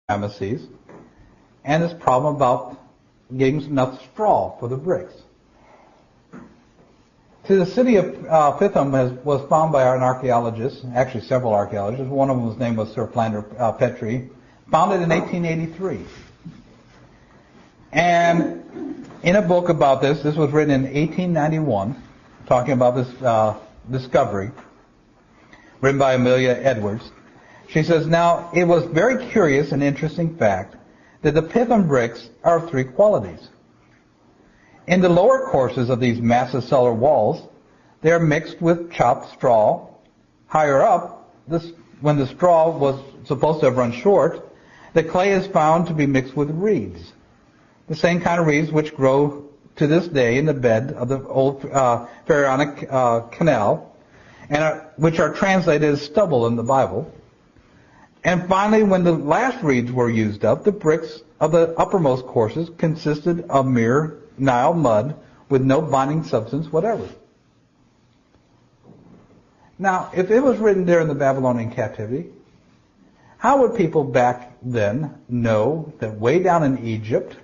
Ramesses, and this problem about getting enough straw for the bricks. To the city of Pithom was found by an archaeologist, actually several archaeologists. One of them, his name was Sir Flander Petrie, founded in 1883. And in a book about this was written in 1891, talking about this discovery, written by Amelia Edwards. She says, now, it was very curious and interesting fact that the Pithom bricks are of three qualities. In the lower courses of these massive cellar walls, they are mixed with chopped straw. Higher up, when the straw was supposed to have run short, the clay is found to be mixed with reeds, the same kind of reeds which grow to this day in the bed of the old Pharaonic canal, and which are translated as stubble in the Bible. And finally, when the last reeds were used up, the bricks of the uppermost courses consisted of mere Nile mud with no binding substance whatever. Now, if it was written there in the Babylonian captivity, how would people back then know that way down in Egypt,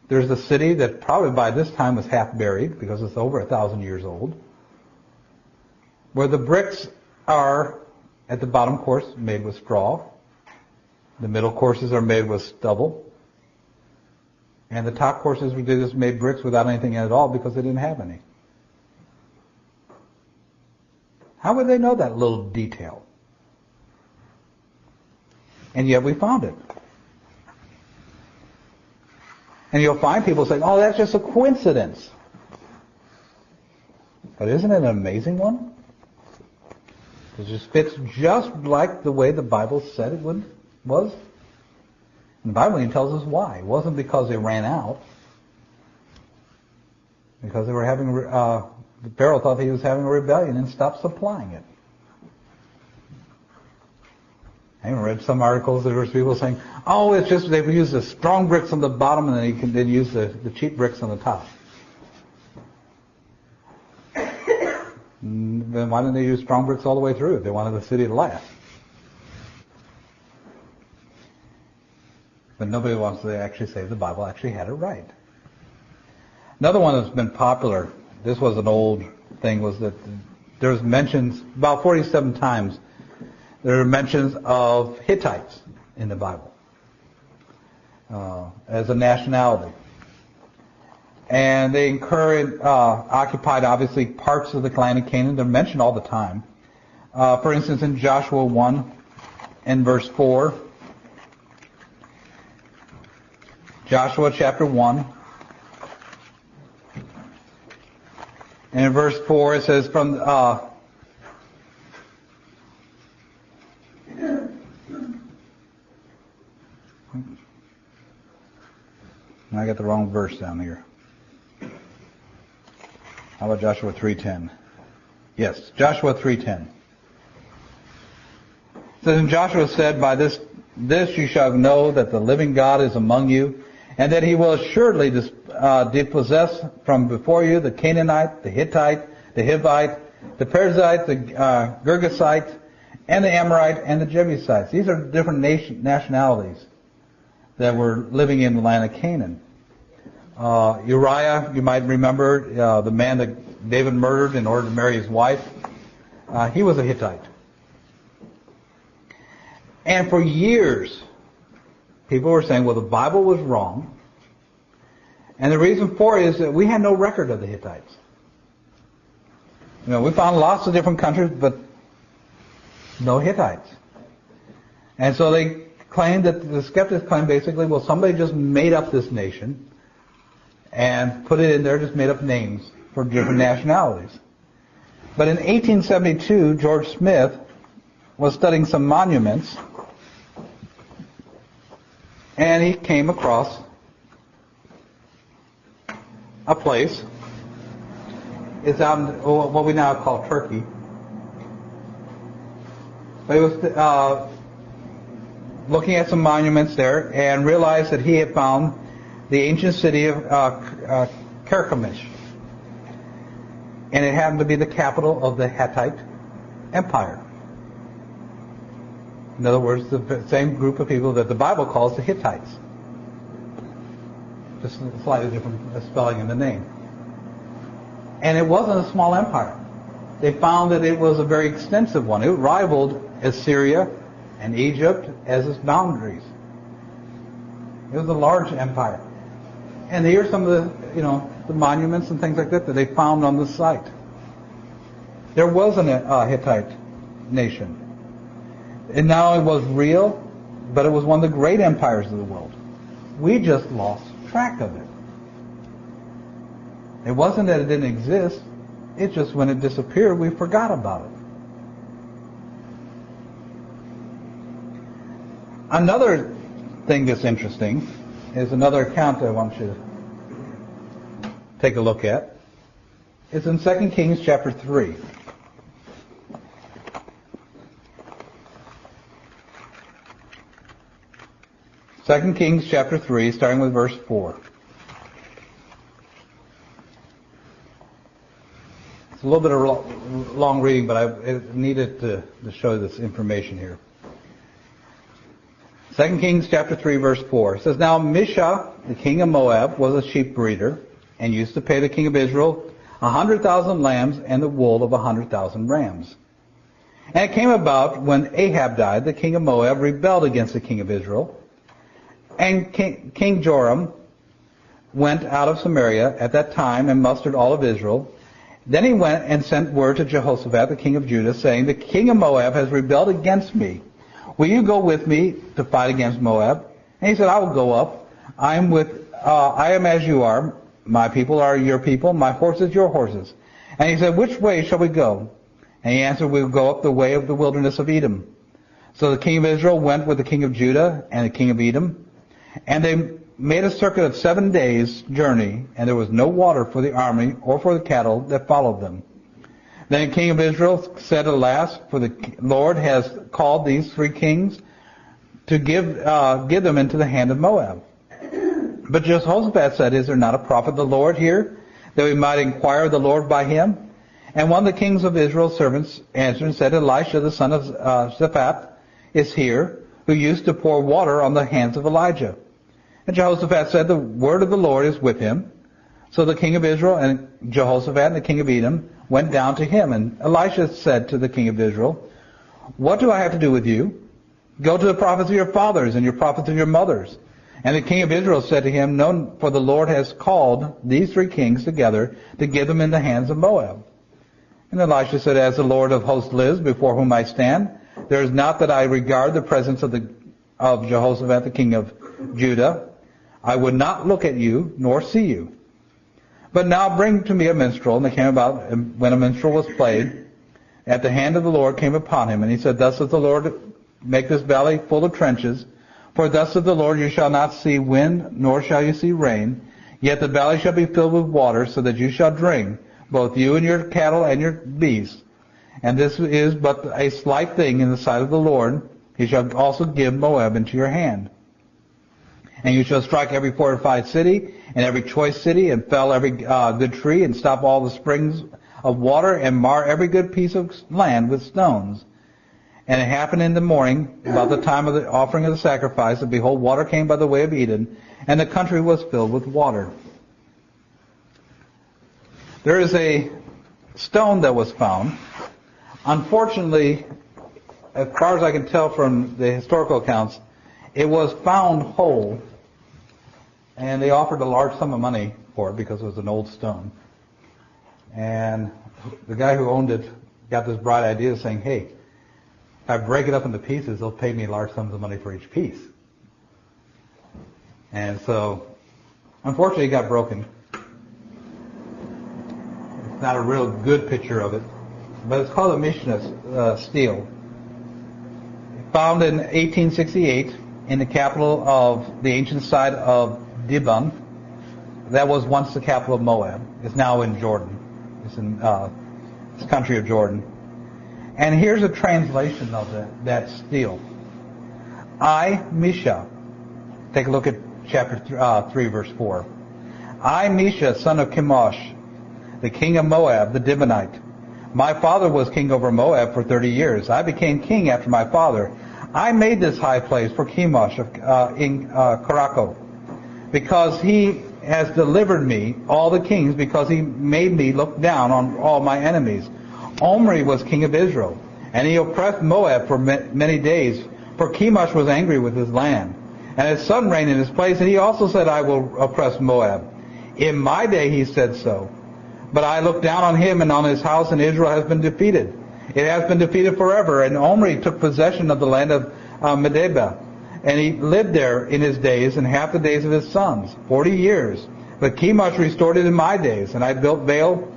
there's a city that probably by this time was half buried because it's over 1,000 years old, where the bricks are at the bottom course made with straw, the middle courses are made with stubble, and the top courses were just made bricks without anything in it at all because they didn't have any. How would they know that little detail? And yet we found it. And you'll find people saying, oh, that's just a coincidence. But isn't it an amazing one? It just fits just like the way the Bible said it was. And the Bible even tells us why. It wasn't because they ran out. Because they were having, the Pharaoh thought he was having a rebellion and stopped supplying it. I even read some articles that there were people saying, oh, it's just they've used the strong bricks on the bottom and then you can then use the cheap bricks on the top. Then why didn't they use strong bricks all the way through if they wanted the city to last? But nobody wants to actually say the Bible actually had it right. Another one that's been popular, this was an old thing, was that there's mentions, about 47 times, there are mentions of Hittites in the Bible as a nationality. And they occupied, obviously, parts of the land of Canaan. They're mentioned all the time. For instance, in Joshua 1 and verse 4, Joshua chapter 1, and in verse 4 it says, I got the wrong verse down here. How about Joshua 3:10? Yes, Joshua 3:10. It says, and Joshua said, by this you shall know that the living God is among you, and that he will assuredly dispossess from before you the Canaanite, the Hittite, the Hivite, the Perizzite, the Girgasite, and the Amorite, and the Jebusites. These are different nationalities that were living in the land of Canaan. Uriah, you might remember, the man that David murdered in order to marry his wife, he was a Hittite. And for years, people were saying, well, the Bible was wrong. And the reason for it is that we had no record of the Hittites. You know, we found lots of different countries, but no Hittites. And so they claimed that, the skeptics claimed basically, well, somebody just made up this nation and put it in there, just made up names for different nationalities. But in 1872, George Smith was studying some monuments, and he came across a place. It's out in what we now call Turkey. But he was looking at some monuments there and realized that he had found the ancient city of Carchemish. And it happened to be the capital of the Hittite Empire. In other words, the same group of people that the Bible calls the Hittites. Just a slightly different spelling in the name. And it wasn't a small empire. They found that it was a very extensive one. It rivaled Assyria and Egypt as its boundaries. It was a large empire. And here are some of the monuments and things like that they found on the site. There was a Hittite nation. And now it was real, but it was one of the great empires of the world. We just lost track of it. It wasn't that it didn't exist. It's just when it disappeared, we forgot about it. Another thing that's interesting is another account I want you to take a look at. It's in 2 Kings chapter 3. 2 Kings chapter 3, starting with verse 4. It's a little bit of long reading, but I needed to show this information here. 2 Kings chapter 3, verse 4. It says, Now Misha, the king of Moab, was a sheep breeder, and used to pay the king of Israel 100,000 lambs and the wool of 100,000 rams. And it came about when Ahab died, the king of Moab rebelled against the king of Israel. And King Joram went out of Samaria at that time and mustered all of Israel. Then he went and sent word to Jehoshaphat, the king of Judah, saying, The king of Moab has rebelled against me. Will you go with me to fight against Moab? And he said, I will go up. I am as you are. My people are your people. My horses your horses. And he said, Which way shall we go? And he answered, We will go up the way of the wilderness of Edom. So the king of Israel went with the king of Judah and the king of Edom. And they made a circuit of 7 days' journey, and there was no water for the army or for the cattle that followed them. Then the king of Israel said, Alas, for the Lord has called these 3 kings to give them into the hand of Moab. But Jehoshaphat said, Is there not a prophet of the Lord here, that we might inquire of the Lord by him? And one of the kings of Israel's servants answered and said, Elisha, the son of Shaphat, is here, who used to pour water on the hands of Elijah. And Jehoshaphat said, The word of the Lord is with him. So the king of Israel and Jehoshaphat and the king of Edom went down to him. And Elisha said to the king of Israel, What do I have to do with you? Go to the prophets of your fathers and your prophets of your mothers. And the king of Israel said to him, No, for the Lord has called these 3 kings together to give them in the hands of Moab. And Elisha said, As the Lord of hosts lives, before whom I stand, there is not that I regard the presence of Jehoshaphat, the king of Judah. I would not look at you, nor see you. But now bring to me a minstrel. And it came about, when a minstrel was played, at the hand of the Lord came upon him. And he said, Thus saith the Lord, make this valley full of trenches. For thus saith the Lord, you shall not see wind, nor shall you see rain. Yet the valley shall be filled with water, so that you shall drink, both you and your cattle and your beasts. And this is but a slight thing in the sight of the Lord. He shall also give Moab into your hand. And you shall strike every fortified city and every choice city, and fell every good tree, and stop all the springs of water, and mar every good piece of land with stones. And it happened in the morning, about the time of the offering of the sacrifice, that behold, water came by the way of Eden, and the country was filled with water. There is a stone that was found. Unfortunately, as far as I can tell from the historical accounts, it was found whole, and they offered a large sum of money for it because it was an old stone. And the guy who owned it got this bright idea saying, Hey, if I break it up into pieces, they'll pay me large sums of money for each piece. And so, unfortunately, it got broken. It's not a real good picture of it, but it's called a Mishnah stele. Found in 1868 in the capital of the ancient site of Dibon. That was once the capital of Moab. It's now in Jordan. It's in this country of Jordan. And here's a translation of that stele. I, Misha. Take a look at chapter 3, verse 4. I, Misha, son of Chemosh, the king of Moab, the Dibonite. My father was king over Moab for 30 years. I became king after my father. I made this high place for Chemosh in Caraco, because he has delivered me all the kings, because he made me look down on all my enemies. Omri was king of Israel, and he oppressed Moab for many days, for Chemosh was angry with his land. And his son reigned in his place, and he also said, I will oppress Moab. In my day he said so. But I looked down on him and on his house, and Israel has been defeated. It has been defeated forever. And Omri took possession of the land of Medeba, and he lived there in his days and half the days of his sons, 40 years. But Chemosh restored it in my days, and I built Baal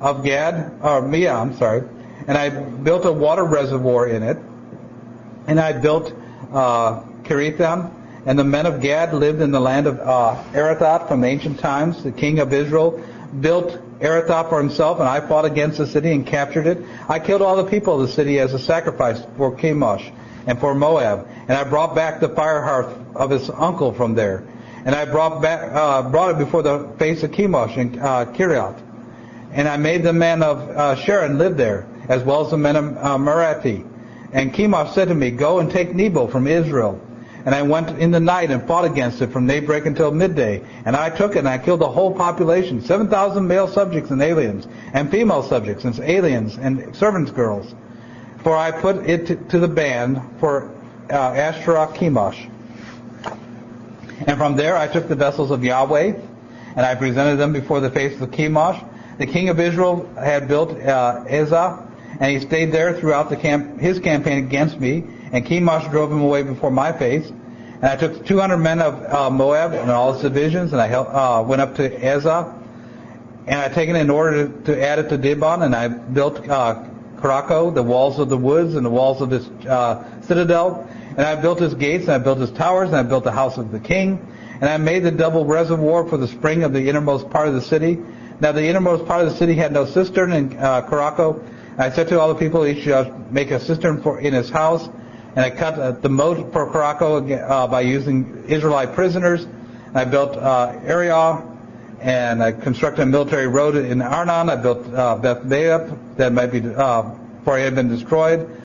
of Mia, and I built a water reservoir in it, and I built Kiritham, and the men of Gad lived in the land of Arathoth from ancient times. The king of Israel built Arathoth for himself, and I fought against the city and captured it. I killed all the people of the city as a sacrifice for Chemosh and for Moab, and I brought back the fire hearth of his uncle from there, and I brought it before the face of Chemosh in Kiriath, and I made the men of Sharon live there, as well as the men of Merathi. And Chemosh said to me, go and take Nebo from Israel. And I went in the night and fought against it from daybreak until midday. And I took it and I killed the whole population, 7,000 male subjects and aliens, and female subjects and aliens and servants' girls. For I put it to the band for Asherah Chemosh. And from there I took the vessels of Yahweh, and I presented them before the face of Chemosh. The king of Israel had built Ezah, and he stayed there throughout his campaign against me. And Chemosh drove him away before my face. And I took 200 men of Moab and all its divisions, and I went up to Ezah, and I taken it in order to add it to Dibon, and I built Caraco, the walls of the woods and the walls of this citadel. And I built his gates, and I built his towers, and I built the house of the king. And I made the double reservoir for the spring of the innermost part of the city. Now the innermost part of the city had no cistern in Caraco. I said to all the people, each make a cistern in his house. And I cut the moat for Caraco by using Israelite prisoners. And I built Ariah, and I constructed a military road in Arnon. I built Beth Baap that might be before it had been destroyed.